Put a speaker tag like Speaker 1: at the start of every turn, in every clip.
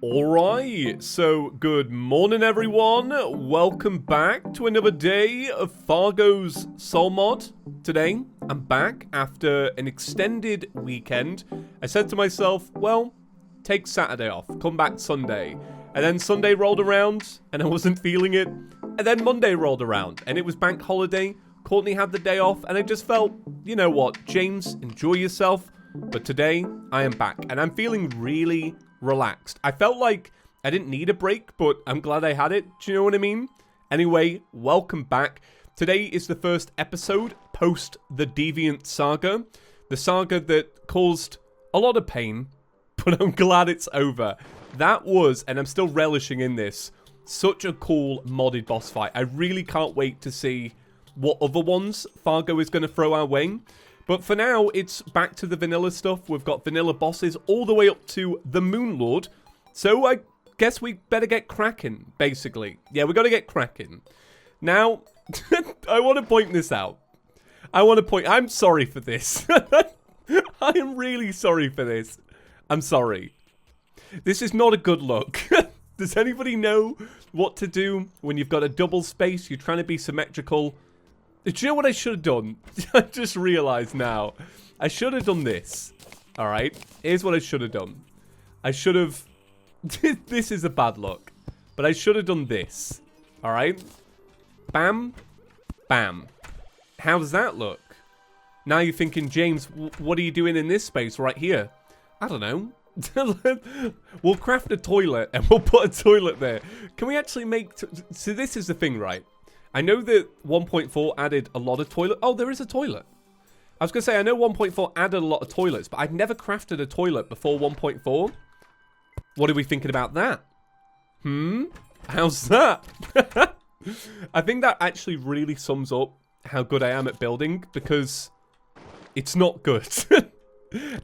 Speaker 1: Alright, so good morning everyone, welcome back to another day of Fargo's Soul Mod. Today, I'm back after an extended weekend. I said to myself, well, take Saturday off, come back Sunday. And then Sunday rolled around, and I wasn't feeling it. And then Monday rolled around, and it was bank holiday. Courtney had the day off, and I just felt, you know what, James, enjoy yourself. But today, I am back, and I'm feeling really relaxed. I felt like I didn't need a break, but I'm glad I had it. Do you know what I mean? Anyway, welcome back. Today is the first episode post the Deviant Saga. The saga that caused a lot of pain, but I'm glad it's over. That was, and I'm still relishing in this, such a cool modded boss fight. I really can't wait to see what other ones Fargo is going to throw our way. But for now, it's back to the vanilla stuff. We've got vanilla bosses all the way up to the Moon Lord. So I guess we better get cracking, basically. Yeah, we got to get cracking. Now, I want to point this out. I'm sorry for this. I am really sorry for this. I'm sorry. This is not a good look. Does anybody know what to do when you've got a double space, you're trying to be symmetrical? Do you know what I should have done? I just realized now. I should have done this. Alright, here's what I should have done. I should have... This is a bad look. But I should have done this. Alright? Bam. Bam. How does that look? Now you're thinking, James, what are you doing in this space right here? I don't know. We'll craft a toilet and we'll put a toilet there. Can we actually make... So this is the thing, right? I know that 1.4 added a lot of toilet. Oh, there is a toilet. I was going to say, I know 1.4 added a lot of toilets, but I'd never crafted a toilet before 1.4. What are we thinking about that? How's that? I think that actually really sums up how good I am at building, because it's not good.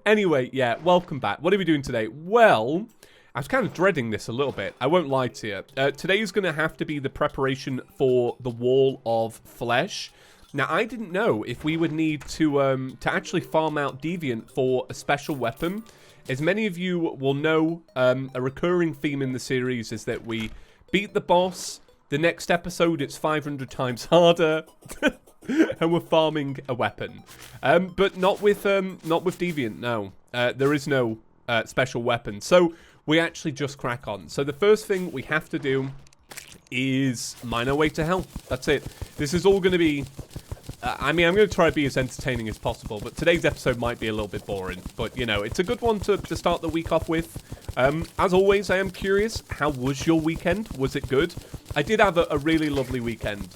Speaker 1: Anyway, yeah, welcome back. What are we doing today? Well, I was kind of dreading this a little bit. I won't lie to you. Today is going to have to be the preparation for the Wall of Flesh. Now, I didn't know if we would need to actually farm out Deviant for a special weapon. As many of you will know, a recurring theme in the series is that we beat the boss. The next episode, it's 500 times harder. And we're farming a weapon. But not with Deviant, no. There is no special weapon. So we actually just crack on. So the first thing we have to do is mine our way to hell. That's it. This is all going to be... I mean, I'm going to try to be as entertaining as possible, but today's episode might be a little bit boring. But, you know, it's a good one to start the week off with. As always, I am curious, how was your weekend? Was it good? I did have a really lovely weekend.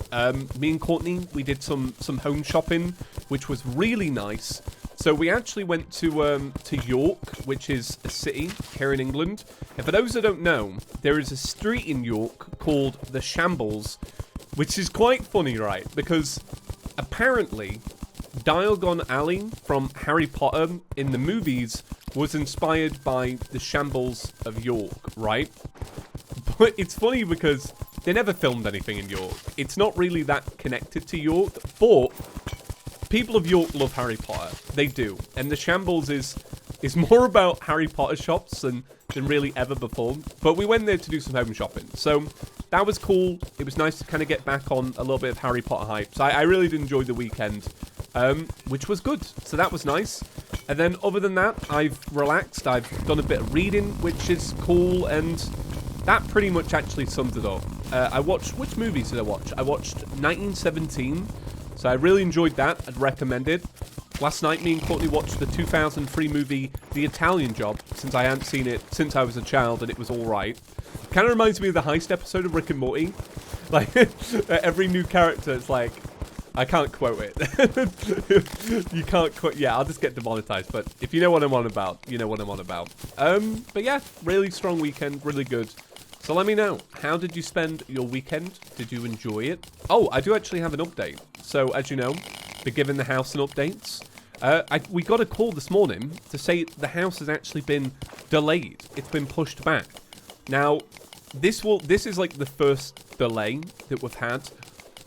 Speaker 1: Me and Courtney, we did some home shopping, which was really nice. So we actually went to York, which is a city here in England. And for those that don't know, there is a street in York called the Shambles, which is quite funny, right? Because apparently, Diagon Alley from Harry Potter in the movies was inspired by the Shambles of York, right? But it's funny because they never filmed anything in York. It's not really that connected to York, but people of York love Harry Potter. They do. And the Shambles is more about Harry Potter shops than really ever before. But we went there to do some home shopping. So that was cool. It was nice to kind of get back on a little bit of Harry Potter hype. So I really did enjoy the weekend, which was good. So that was nice. And then other than that, I've relaxed. I've done a bit of reading, which is cool. And that pretty much actually sums it up. I watched... Which movies did I watch? I watched 1917. So I really enjoyed that. I'd recommend it. Last night, me and Courtney watched the 2003 movie, The Italian Job, since I hadn't seen it since I was a child, and it was alright. Kind of reminds me of the heist episode of Rick and Morty. Like, every new character, it's like... I can't quote it. You can't quote... Yeah, I'll just get demonetized, but if you know what I'm on about, you know what I'm on about. But yeah, really strong weekend, really good. So let me know, how did you spend your weekend? Did you enjoy it? Oh, I do actually have an update. So, as you know, been giving the house an update. We got a call this morning to say the house has actually been delayed. It's been pushed back. Now, this is like the first delay that we've had.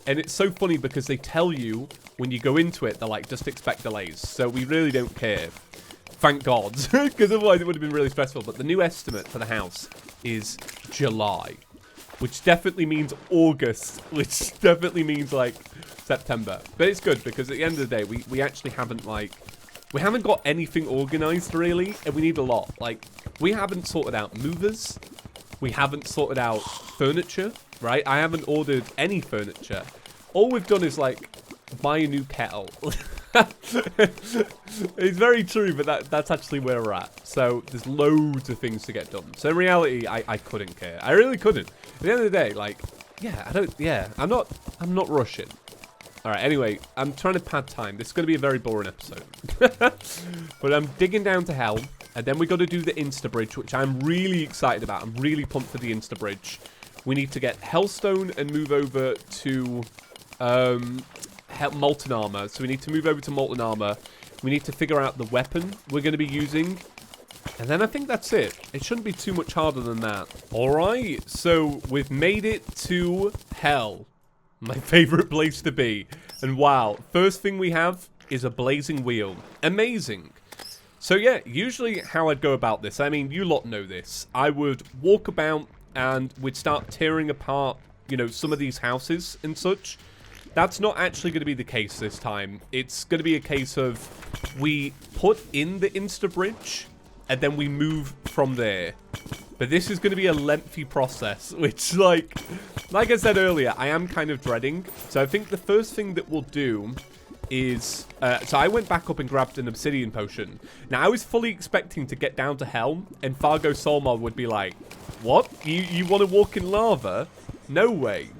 Speaker 1: And it's so funny because they tell you when you go into it, they're like, just expect delays. So we really don't care. Thank God. Because otherwise it would have been really stressful. But the new estimate for the house is July, which definitely means August, which definitely means, like, September. But it's good, because at the end of the day, we actually haven't, like, we haven't got anything organized, really, and we need a lot. Like, we haven't sorted out movers. We haven't sorted out furniture, right? I haven't ordered any furniture. All we've done is, like, buy a new kettle. It's very true, but that's actually where we're at. So there's loads of things to get done. So in reality, I couldn't care. I really couldn't. At the end of the day, like, yeah, I'm not rushing. All right, anyway, I'm trying to pad time. This is going to be a very boring episode. But I'm digging down to hell, and then we got to do the Insta bridge, which I'm really excited about. I'm really pumped for the Insta bridge. We need to get Hellstone and move over to Molten Armor. So we need to move over to Molten Armor. We need to figure out the weapon we're going to be using. And then I think that's it. It shouldn't be too much harder than that. Alright, so we've made it to hell. My favorite place to be. And wow, first thing we have is a blazing wheel. Amazing. So yeah, usually how I'd go about this, I mean, you lot know this. I would walk about and we'd start tearing apart, you know, some of these houses and such. That's not actually going to be the case this time. It's going to be a case of we put in the Insta bridge and then we move from there. But this is going to be a lengthy process, which, like I said earlier, I am kind of dreading. So I think the first thing that we'll do is... so I went back up and grabbed an Obsidian Potion. Now, I was fully expecting to get down to hell, and Fargo Solmar would be like, what? You want to walk in lava? No way.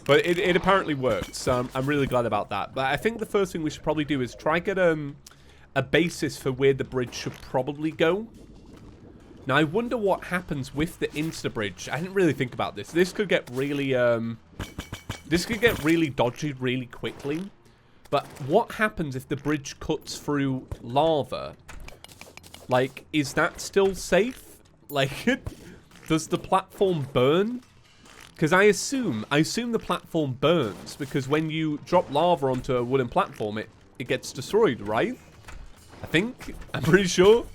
Speaker 1: But it apparently worked, so I'm really glad about that. But I think the first thing we should probably do is try get a basis for where the bridge should probably go. Now, I wonder what happens with the Insta bridge. I didn't really think about this. This could get really, dodgy really quickly. But what happens if the bridge cuts through lava? Like, is that still safe? Like, does the platform burn? Because I assume the platform burns. Because when you drop lava onto a wooden platform, it gets destroyed, right? I think. I'm pretty sure.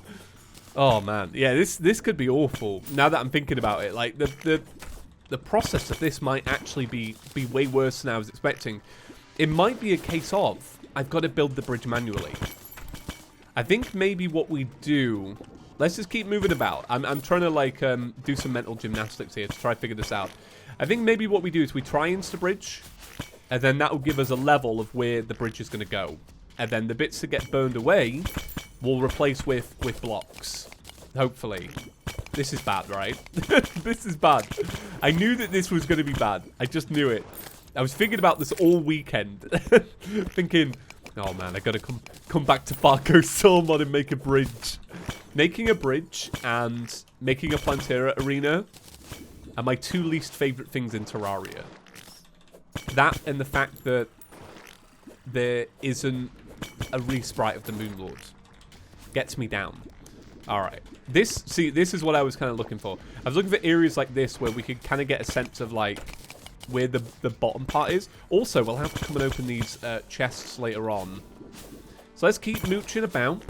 Speaker 1: Oh man, yeah, this could be awful. Now that I'm thinking about it, like the process of this might actually be way worse than I was expecting. It might be a case of I've got to build the bridge manually. I think maybe what we do. Let's just keep moving about. I'm trying to like do some mental gymnastics here to try to figure this out. I think maybe what we do is we try Insta bridge, and then that will give us a level of where the bridge is going to go, and then the bits that get burned away. We'll replace with blocks. Hopefully. This is bad, right? This is bad. I knew that this was going to be bad. I just knew it. I was thinking about this all weekend. Thinking, oh man, I got to come back to Fargo Solmon and make a bridge. Making a bridge and making a Plantera arena are my two least favorite things in Terraria. That and the fact that there isn't a resprite of the Moonlord. Gets me down. Alright. This is what I was kind of looking for. I was looking for areas like this where we could kind of get a sense of, like, where the bottom part is. Also, we'll have to come and open these chests later on. So let's keep mooching about.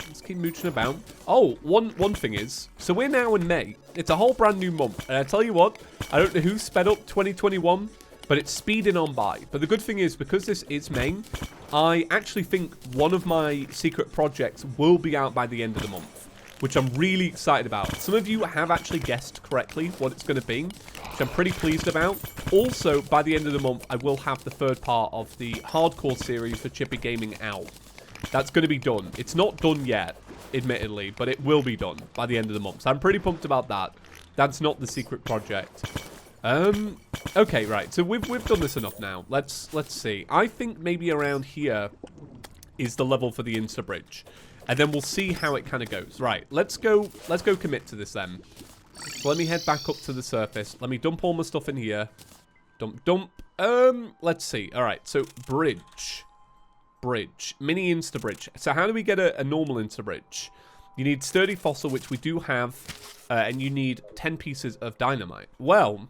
Speaker 1: Oh, one thing is, so we're now in May. It's a whole brand new month. And I tell you what, I don't know who sped up 2021, but it's speeding on by. But the good thing is, because this is May, I actually think one of my secret projects will be out by the end of the month, which I'm really excited about. Some of you have actually guessed correctly what it's going to be, which I'm pretty pleased about. Also, by the end of the month, I will have the third part of the hardcore series for Chippy Gaming out. That's going to be done. It's not done yet, admittedly, but it will be done by the end of the month. So I'm pretty pumped about that. That's not the secret project. Okay, right. So we've done this enough now. Let's see. I think maybe around here is the level for the Insta bridge, and then we'll see how it kind of goes. Right. Let's go commit to this then. So let me head back up to the surface. Let me dump all my stuff in here. Dump. Let's see. All right. So bridge, mini Insta bridge. So how do we get a normal Insta bridge? You need sturdy fossil, which we do have, and you need 10 pieces of dynamite. Well,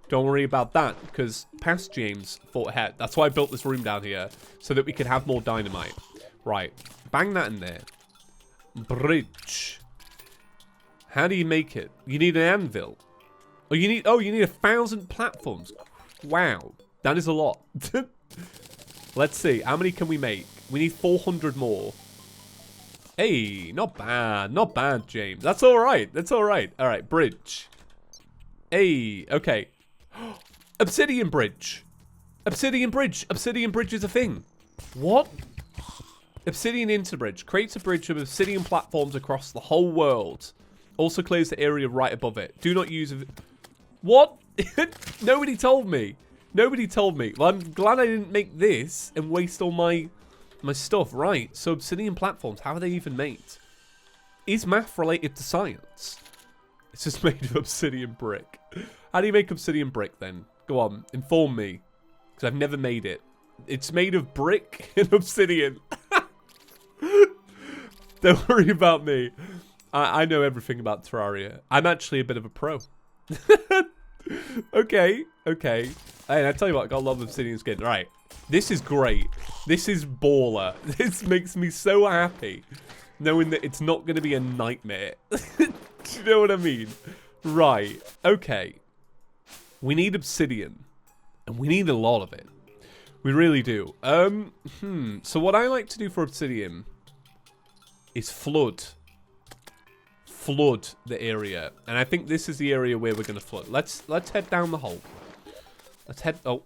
Speaker 1: don't worry about that, because past James thought ahead. That's why I built this room down here, so that we could have more dynamite. Right. Bang that in there. Bridge. How do you make it? You need an anvil. Oh, you need 1,000 platforms. Wow. That is a lot. Let's see. How many can we make? We need 400 more. Hey, not bad. Not bad, James. That's all right. That's all right. All right, bridge. Hey, okay. Obsidian bridge. Obsidian bridge. Obsidian bridge is a thing. What? Obsidian interbridge. Creates a bridge of obsidian platforms across the whole world. Also clears the area right above it. Do not use... What? Nobody told me. Nobody told me. Well, I'm glad I didn't make this and waste all my stuff. Right, so obsidian platforms. How are they even made? Is math related to science? It's just made of obsidian brick. How do you make obsidian brick then? Go on, inform me. Because I've never made it. It's made of brick and obsidian. Don't worry about me. I know everything about Terraria. I'm actually a bit of a pro. Okay, okay. Hey, I tell you what, I got a lot of obsidian skin. Right, this is great. This is baller. This makes me so happy. Knowing that it's not going to be a nightmare. Do you know what I mean? Right, okay. We need obsidian. And we need a lot of it. We really do. So what I like to do for obsidian is flood the area. And I think this is the area where we're going to flood. Let's head down the hole. Let's head... Oh,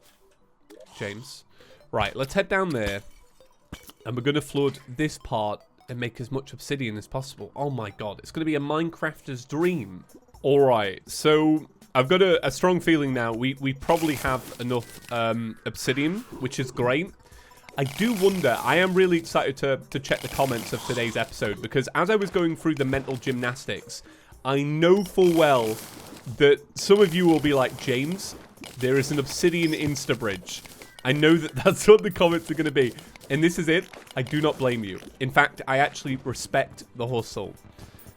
Speaker 1: James. Right, let's head down there. And we're going to flood this part and make as much obsidian as possible. Oh my god, it's going to be a Minecrafter's dream. Alright, so I've got a strong feeling now. We probably have enough obsidian, which is great. I do wonder, I am really excited to check the comments of today's episode, because as I was going through the mental gymnastics, I know full well that some of you will be like, James, there is an obsidian Insta bridge. I know that that's what the comments are going to be. And this is it. I do not blame you. In fact, I actually respect the hustle.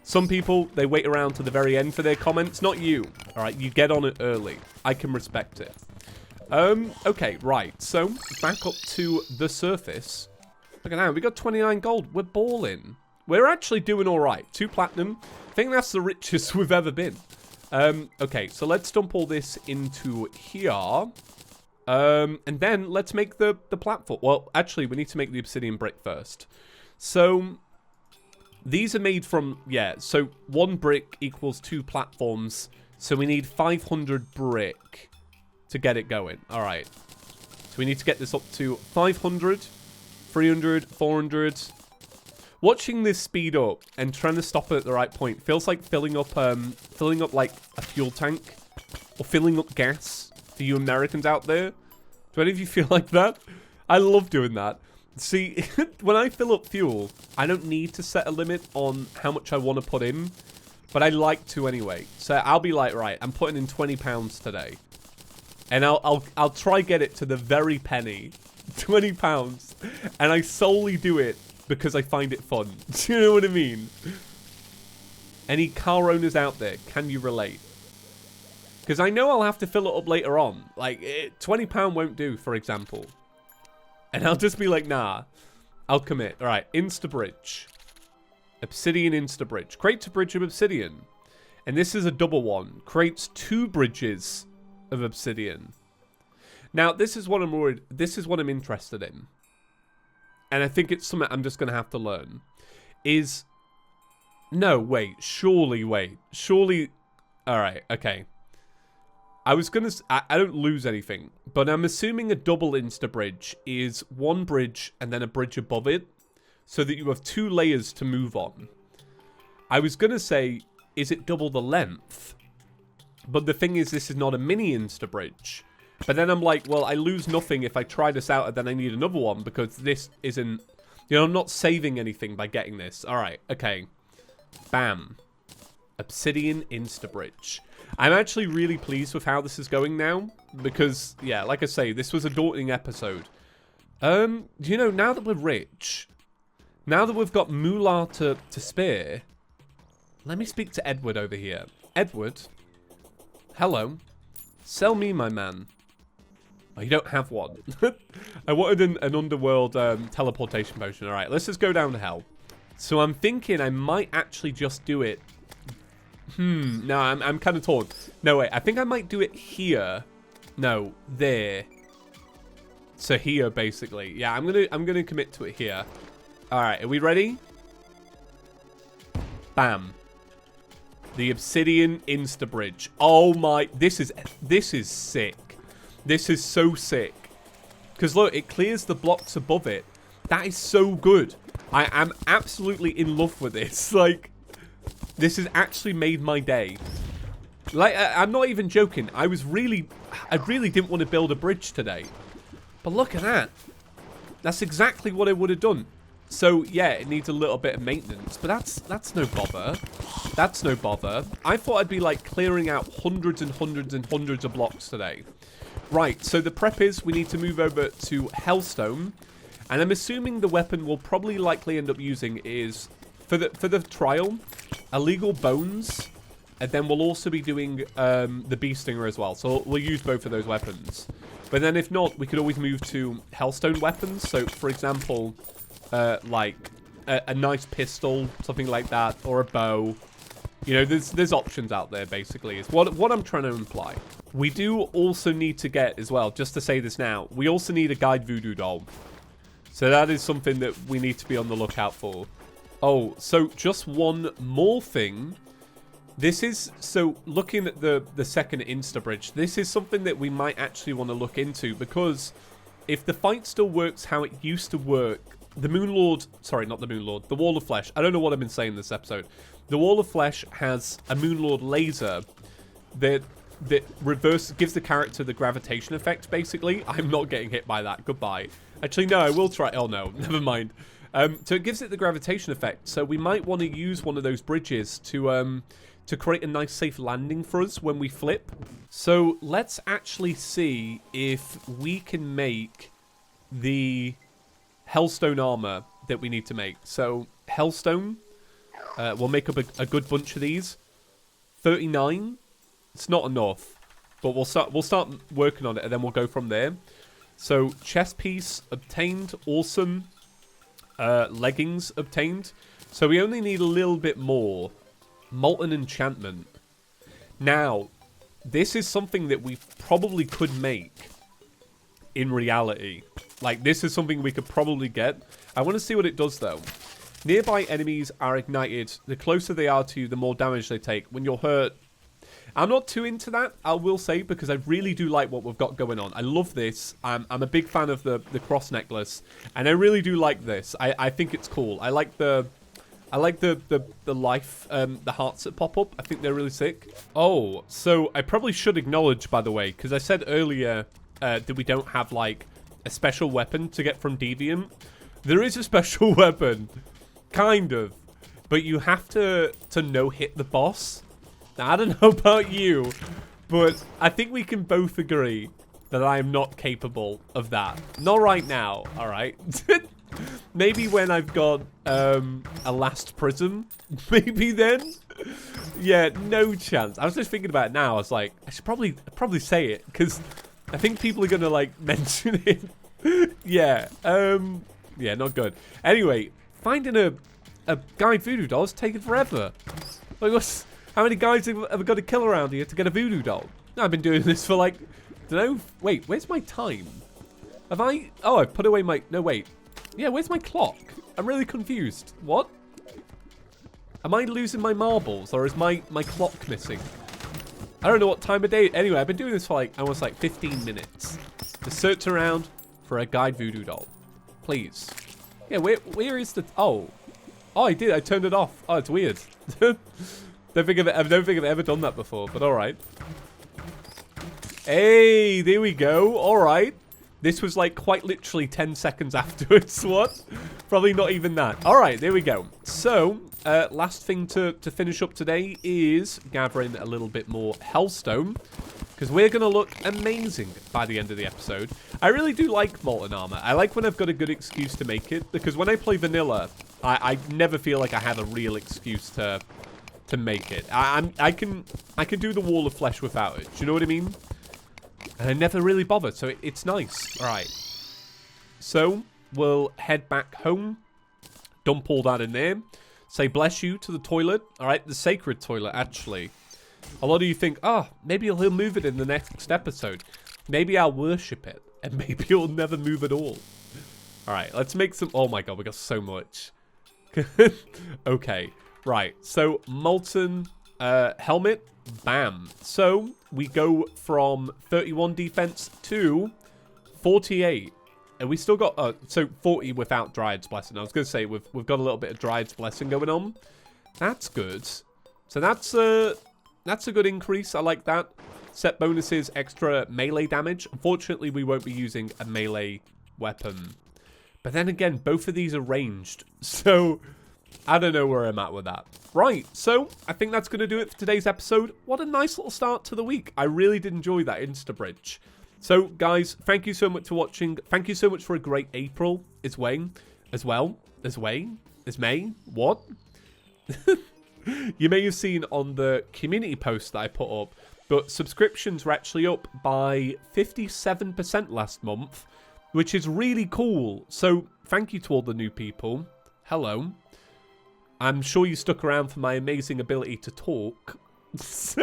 Speaker 1: Some people, they wait around to the very end for their comments. Not you. All right, you get on it early. I can respect it. Okay, right. So, back up to the surface. Look at that. We got 29 gold. We're balling. We're actually doing all right. 2 platinum. I think that's the richest we've ever been. Okay, so let's dump all this into here. And then let's make the platform. Well, actually, we need to make the obsidian brick first. So, these are made from, yeah, so 1 brick equals 2 platforms. So we need 500 brick to get it going. All right. So we need to get this up to 500, 300, 400. Watching this speed up and trying to stop it at the right point feels like filling up like a fuel tank or filling up gas for you Americans out there. Do any of you feel like that? I love doing that. See, when I fill up fuel, I don't need to set a limit on how much I want to put in, but I like to anyway. So I'll be like, right, I'm putting in £20 today. And I'll try get it to the very penny, £20, and I solely do it because I find it fun. Do you know what I mean? Any car owners out there, can you relate? Because I know I'll have to fill it up later on. Like, £20 won't do, for example. And I'll just be like, nah, I'll commit. All right, Insta bridge. Obsidian Insta bridge. Creates a bridge of obsidian. And this is a double one. Creates 2 bridges of obsidian. Now, this is what I'm interested in. And I think it's something I'm just going to have to learn. Is... No, wait. Surely, wait. Surely... Alright, okay. I was going to... I don't lose anything. But I'm assuming a double Insta bridge is 1 bridge and then a bridge above it. So that you have 2 layers to move on. I was going to say, is it double the length? But the thing is, this is not a mini Insta bridge. But then I'm like, well, I lose nothing if I try this out and then I need another one because this isn't... You know, I'm not saving anything by getting this. Alright, okay. Bam. Obsidian Insta bridge. I'm actually really pleased with how this is going now. Because, yeah, like I say, this was a daunting episode. You know, now that we're rich... Now that we've got moolah to spare... Let me speak to Edward over here. Edward... Hello. Sell me, my man. Oh, you don't have one. I wanted an Underworld teleportation potion. Alright, let's just go down to hell. So I'm thinking I might actually just do it. No, I'm kind of torn. No, wait. I think I might do it here. No, there. So here, basically. Yeah, I'm gonna commit to it here. All right, are we ready? Bam. The Obsidian Insta Bridge. Oh my, this is sick. This is so sick. Because look, it clears the blocks above it. That is so good. I am absolutely in love with this. Like, this has actually made my day. Like, I'm not even joking. I really didn't want to build a bridge today. But look at that. That's exactly what I would have done. So, yeah, it needs a little bit of maintenance. But that's no bother. That's no bother. I thought I'd be, like, clearing out hundreds and hundreds and hundreds of blocks today. Right, so the prep is we need to move over to Hellstone. And I'm assuming the weapon we'll probably likely end up using is, for the trial, illegal bones. And then we'll also be doing the bee stinger as well. So we'll use both of those weapons. But then if not, we could always move to Hellstone weapons. So, for example, like a nice pistol, something like that, or a bow. You know, there's options out there, basically, is what I'm trying to imply. We do also need to get, as well, just to say this now, we also need a guide voodoo doll. So that is something that we need to be on the lookout for. Oh, so just one more thing. This is, so looking at the second Insta Bridge, this is something that we might actually want to look into, because if the fight still works how it used to work, the Moonlord, sorry, not the Moonlord, the Wall of Flesh, I don't know what I've been saying this episode. The Wall of Flesh has a Moonlord laser that gives the character the gravitation effect, basically. I'm not getting hit by that. Goodbye. Actually, no, I will try. Oh, no. Never mind. So it gives it the gravitation effect. So we might want to use one of those bridges to create a nice safe landing for us when we flip. So let's actually see if we can make the Hellstone Armor that we need to make. So Hellstone, we'll make up a good bunch of these. 39. It's not enough, but we'll start working on it, and then we'll go from there. So chest piece obtained, awesome. Leggings obtained. So we only need a little bit more. Molten enchantment. Now, this is something that we probably could make in reality. Like, this is something we could probably get. I want to see what it does, though. Nearby enemies are ignited. The closer they are to you, the more damage they take. When you're hurt, I'm not too into that, I will say, because I really do like what we've got going on. I love this. I'm a big fan of the cross necklace, and I really do like this. I think it's cool. I like the life, the hearts that pop up. I think they're really sick. Oh, so I probably should acknowledge, by the way, because I said earlier that we don't have, like, a special weapon to get from Deviant. There is a special weapon, kind of, but you have to no-hit the boss. Now, I don't know about you, but I think we can both agree that I am not capable of that. Not right now, all right? Maybe when I've got a last prism, maybe then. Yeah, no chance. I was just thinking about it now. I was like, I should probably say it, because I think people are gonna, like, mention it. Yeah, yeah, not good. Anyway, finding a guide voodoo doll is taking forever. Like, how many guys have I got to kill around here to get a voodoo doll? No, I've been doing this for, like, don't know. Wait, where's my time? Have I? Oh, I've put away my. No, wait. Yeah, where's my clock? I'm really confused. What? Am I losing my marbles, or is my clock missing? I don't know what time of day. Anyway, I've been doing this for, like, almost, like, 15 minutes. To search around for a guide voodoo doll. Please. Yeah, where is the... Oh, I did. I turned it off. Oh, it's weird. I don't think I've ever done that before, but all right. Hey, there we go. All right. This was, like, quite literally 10 seconds afterwards. What? Probably not even that. All right, there we go. So, last thing to finish up today is gathering a little bit more Hellstone, because we're going to look amazing by the end of the episode. I really do like molten armor. I like when I've got a good excuse to make it, because when I play vanilla, I never feel like I have a real excuse to make it. I can do the wall of flesh without it. Do you know what I mean? And I never really bothered, so it's nice. All right. So, we'll head back home. Dump all that in there. Say bless you to the toilet. All right, the sacred toilet, actually. A lot of you think, oh, maybe he'll move it in the next episode. Maybe I'll worship it, and maybe he'll never move at all. All right, let's make some... Oh, my God, we got so much. Okay, right. So, molten helmet, bam. So, we go from 31 defense to 48. And we still got... so, 40 without Dryad's Blessing. I was going to say, we've got a little bit of Dryad's Blessing going on. That's good. So, that's a good increase. I like that. Set bonuses, extra melee damage. Unfortunately, we won't be using a melee weapon. But then again, both of these are ranged. So, I don't know where I'm at with that. Right, so I think that's going to do it for today's episode. What a nice little start to the week. I really did enjoy that Insta bridge. So, guys, thank you so much for watching. Thank you so much for a great April as May. What? You may have seen on the community post that I put up, but subscriptions were actually up by 57% last month, which is really cool. So thank you to all the new people. Hello. I'm sure you stuck around for my amazing ability to talk.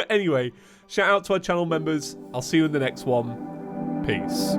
Speaker 1: Anyway, shout out to our channel members. I'll see you in the next one. Peace.